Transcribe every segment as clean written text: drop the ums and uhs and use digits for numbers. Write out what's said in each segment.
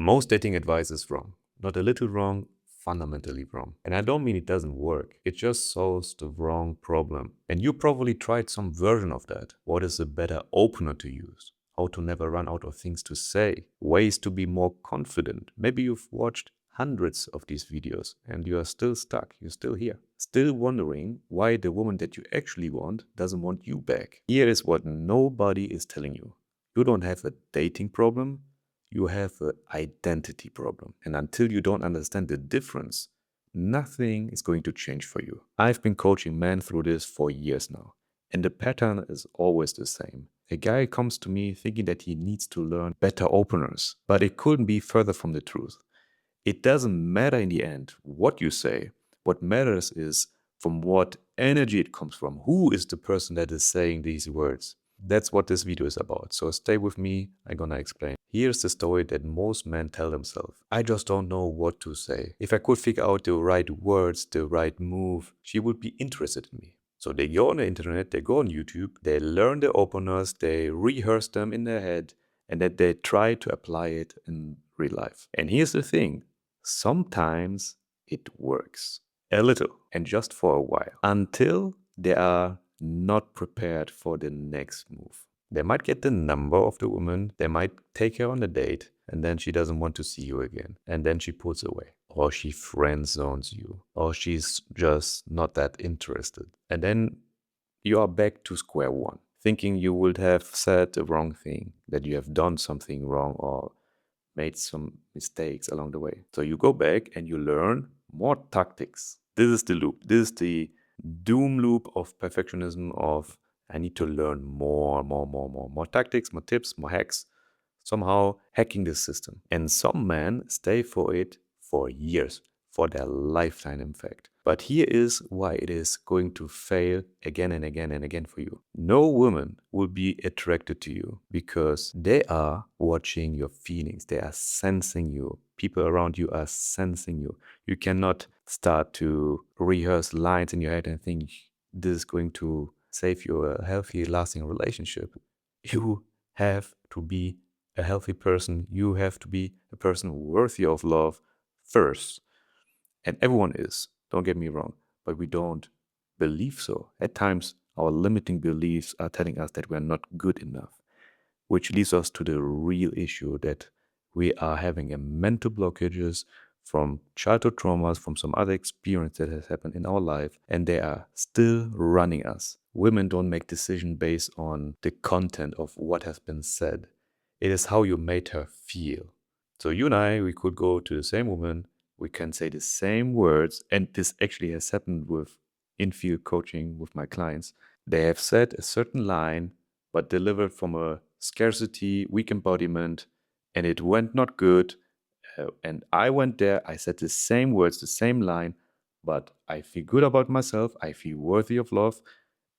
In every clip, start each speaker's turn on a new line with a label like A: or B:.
A: Most dating advice is wrong. Not a little wrong, fundamentally wrong. And I don't mean it doesn't work. It just solves the wrong problem. And you probably tried some version of that. What is a better opener to use? How to never run out of things to say? Ways to be more confident? Maybe you've watched hundreds of these videos and you are still stuck. You're still here. Still wondering why the woman that you actually want doesn't want you back. Here is what nobody is telling you. You don't have a dating problem. You have an identity problem. And until you don't understand the difference, nothing is going to change for you. I've been coaching men through this for years now. And the pattern is always the same. A guy comes to me thinking that he needs to learn better openers, but it couldn't be further from the truth. It doesn't matter in the end what you say. What matters is from what energy it comes from. Who is the person that is saying these words? That's what this video is about. So stay with me, I'm gonna explain. Here's the story that most men tell themselves. I just don't know what to say. If I could figure out the right words, the right move, she would be interested in me. So they go on the internet, they go on YouTube, they learn the openers, they rehearse them in their head, and then they try to apply it in real life. And here's the thing, sometimes it works. A little, and just for a while, until they are not prepared for the next move. They might get the number of the woman, they might take her on a date, and then she doesn't want to see you again. And then she pulls away. Or she friend zones you. Or she's just not that interested. And then you are back to square one, thinking you would have said the wrong thing, that you have done something wrong or made some mistakes along the way. So you go back and you learn more tactics. This is the loop. This is the doom loop of perfectionism of I need to learn more tactics, more tips, more hacks, somehow hacking the system. And some men stay for it for years, for their lifetime, in fact. But here is why it is going to fail again and again and again for you. No woman will be attracted to you because they are watching your feelings. They are sensing you. People around you are sensing you. You cannot start to rehearse lines in your head and think this is going to save you a healthy, lasting relationship. You have to be a healthy person. You have to be a person worthy of love first. And everyone is, don't get me wrong, but we don't believe so. At times, our limiting beliefs are telling us that we're not good enough, which leads us to the real issue that we are having a mental blockages from childhood traumas, from some other experience that has happened in our life, and they are still running us. Women don't make decisions based on the content of what has been said. It is how you made her feel. So you and I, we could go to the same woman, we can say the same words, and this actually has happened with in-field coaching with my clients. They have said a certain line, but delivered from a scarcity, weak embodiment, and it went not good. And I went there, I said the same words, the same line, but I feel good about myself, I feel worthy of love,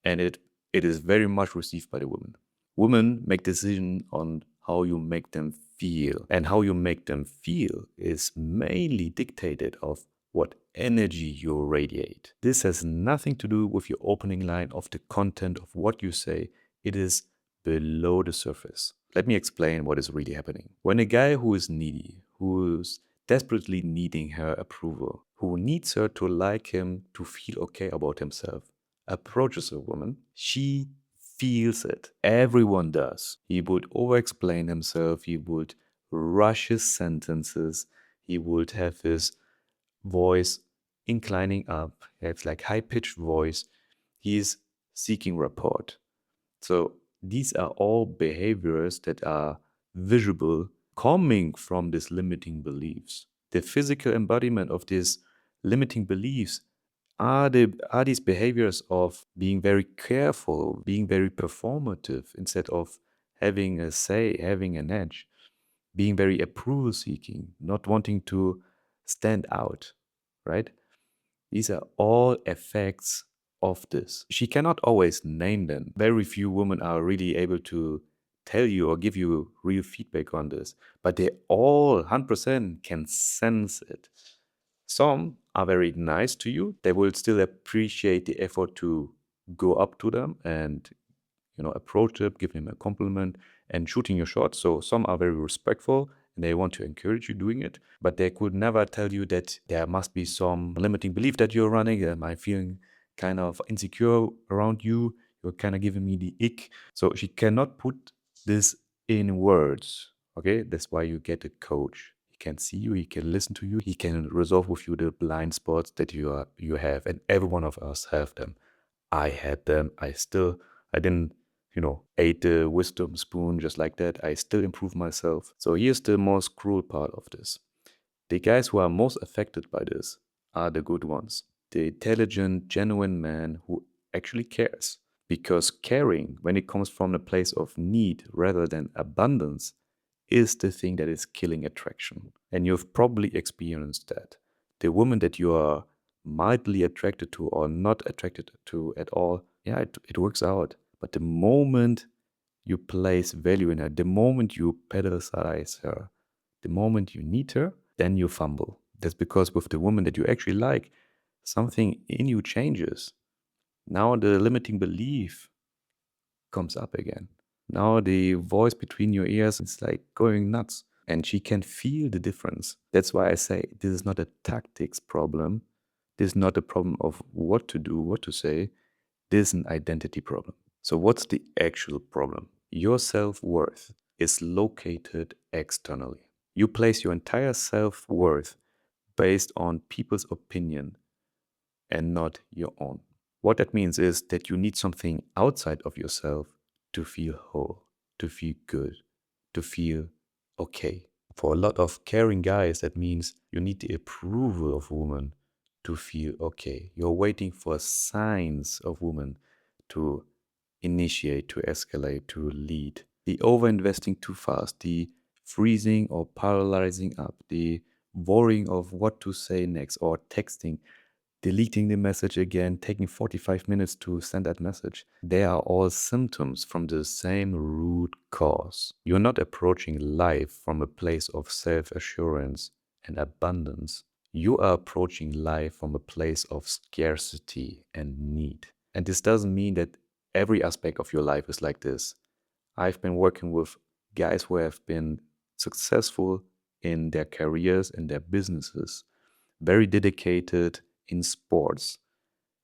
A: and it is very much received by the women. Women make decisions on how you make them feel, and how you make them feel is mainly dictated of what energy you radiate. This has nothing to do with your opening line of the content of what you say. It is below the surface. Let me explain what is really happening. When a guy who is needy, who's desperately needing her approval, who needs her to like him, to feel okay about himself, approaches a woman, she feels it. Everyone does. He would over explain himself, he would rush his sentences, he would have his voice inclining up, he has like high pitched voice. He is seeking rapport. So these are all behaviors that are visible coming from these limiting beliefs. The physical embodiment of these limiting beliefs are these behaviors of being very careful, being very performative instead of having a say, having an edge, being very approval seeking, not wanting to stand out, right? These are all effects of this. She cannot always name them. Very few women are really able to tell you or give you real feedback on this, but they all 100% can sense it. Some are very nice to you. They will still appreciate the effort to go up to them and approach them, give them a compliment and shooting your shot. So some are very respectful and they want to encourage you doing it, but they could never tell you that there must be some limiting belief that you're running. Am I feeling kind of insecure around you? You're kind of giving me the ick. So she cannot put this in words. Okay, that's why you get a coach. He can see you, he can listen to you, he can resolve with you the blind spots that you have, and every one of us have them. I had them. I didn't, ate the wisdom spoon just like that. I still improve myself. So here's the most cruel part of this. The guys who are most affected by this are the good ones. The intelligent, genuine man who actually cares. Because caring, when it comes from a place of need rather than abundance, is the thing that is killing attraction. And you've probably experienced that. The woman that you are mildly attracted to or not attracted to at all, yeah, it works out. But the moment you place value in her, the moment you pedestalize her, the moment you need her, then you fumble. That's because with the woman that you actually like, something in you changes. Now the limiting belief comes up again. Now the voice between your ears is like going nuts, and she can feel the difference. That's why I say this is not a tactics problem. This is not a problem of what to do, what to say. This is an identity problem. So, what's the actual problem? Your self worth is located externally. You place your entire self worth based on people's opinion and not your own. What that means is that you need something outside of yourself to feel whole, to feel good, to feel okay. For a lot of caring guys, that means you need the approval of women to feel okay. You're waiting for signs of women to initiate, to escalate, to lead. The overinvesting too fast, the freezing or paralyzing up, the worrying of what to say next, or texting, deleting the message again, taking 45 minutes to send that message. They are all symptoms from the same root cause. You're not approaching life from a place of self assurance and abundance. You are approaching life from a place of scarcity and need. And this doesn't mean that every aspect of your life is like this. I've been working with guys who have been successful in their careers and their businesses, very dedicated in sports,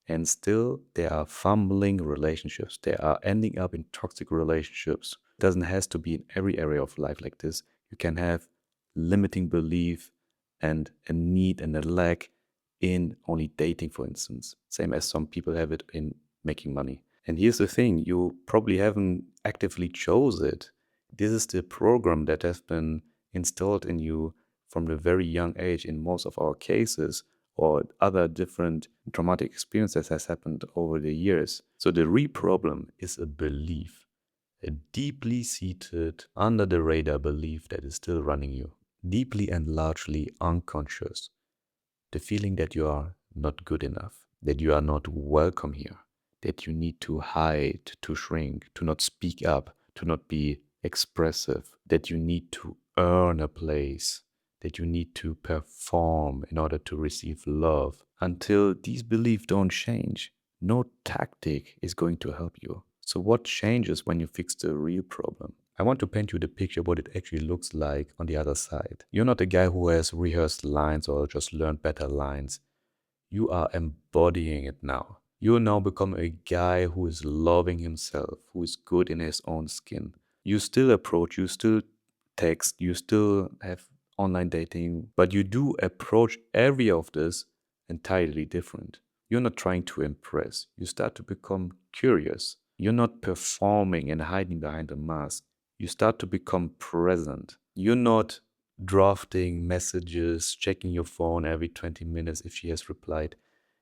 A: and still they are fumbling relationships. They are ending up in toxic relationships. It doesn't have to be in every area of life like this. You can have limiting belief and a need and a lack in only dating, for instance. Same as some people have it in making money. And here's the thing, you probably haven't actively chose it. This is the program that has been installed in you from the very young age in most of our cases, or other different traumatic experiences has happened over the years. So the real problem is a belief, a deeply seated, under the radar belief that is still running you, deeply and largely unconscious. The feeling that you are not good enough, that you are not welcome here, that you need to hide, to shrink, to not speak up, to not be expressive, that you need to earn a place, that you need to perform in order to receive love. Until these beliefs don't change, no tactic is going to help you. So what changes when you fix the real problem? I want to paint you the picture what it actually looks like on the other side. You're not a guy who has rehearsed lines or just learned better lines. You are embodying it now. You now become a guy who is loving himself, who is good in his own skin. You still approach, you still text, you still have online dating, but you do approach every of this entirely different. You're not trying to impress. You start to become curious. You're not performing and hiding behind a mask. You start to become present. You're not drafting messages, checking your phone every 20 minutes if she has replied.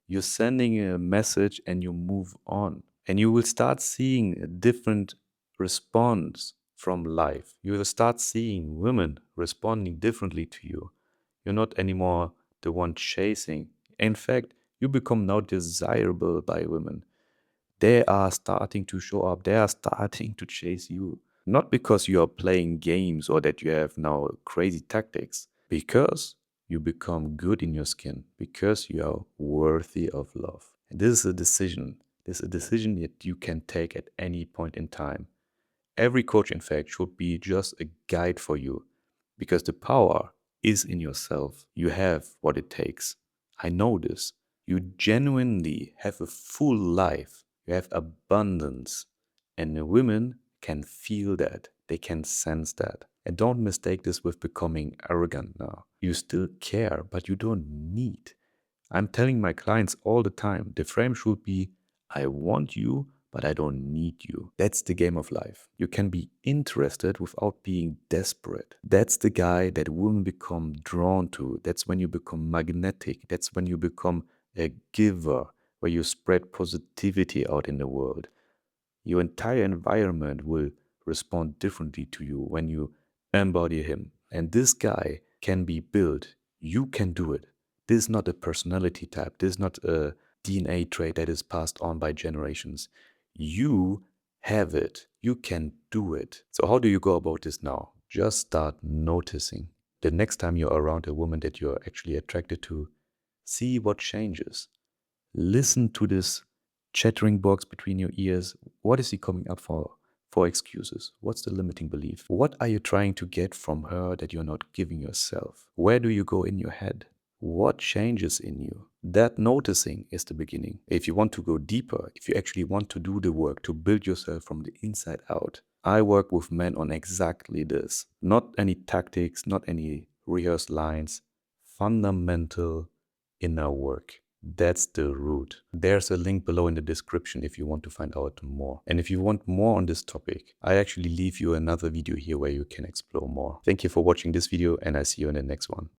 A: You're sending a message and you move on. And you will start seeing a different response from life. You will start seeing women responding differently to you. You're not anymore the one chasing. In fact, you become now desirable by women. They are starting to show up. They are starting to chase you. Not because you are playing games or that you have now crazy tactics, because you become good in your skin, because you are worthy of love. And this is a decision. This is a decision that you can take at any point in time. Every coach, in fact, should be just a guide for you, because the power is in yourself. You have what it takes. I know this. You genuinely have a full life. You have abundance. And the women can feel that. They can sense that. And don't mistake this with becoming arrogant now. You still care, but you don't need. I'm telling my clients all the time, the frame should be, I want you, but I don't need you. That's the game of life. You can be interested without being desperate. That's the guy that women become drawn to. That's when you become magnetic. That's when you become a giver, where you spread positivity out in the world. Your entire environment will respond differently to you when you embody him. And this guy can be built. You can do it. This is not a personality type. This is not a DNA trait that is passed on by generations. You have it. You can do it. So, how do you go about this now? Just start noticing. The next time you're around a woman that you're actually attracted to, see what changes. Listen to this chattering box between your ears. What is he coming up for excuses? What's the limiting belief? What are you trying to get from her that you're not giving yourself? Where do you go in your head? What changes in you? That noticing is the beginning. If you want to go deeper, if you actually want to do the work to build yourself from the inside out, I work with men on exactly this. Not any tactics, not any rehearsed lines, fundamental inner work. That's the root. There's a link below in the description if you want to find out more. And if you want more on this topic, I actually leave you another video here where you can explore more. Thank you for watching this video, and I see you in the next one.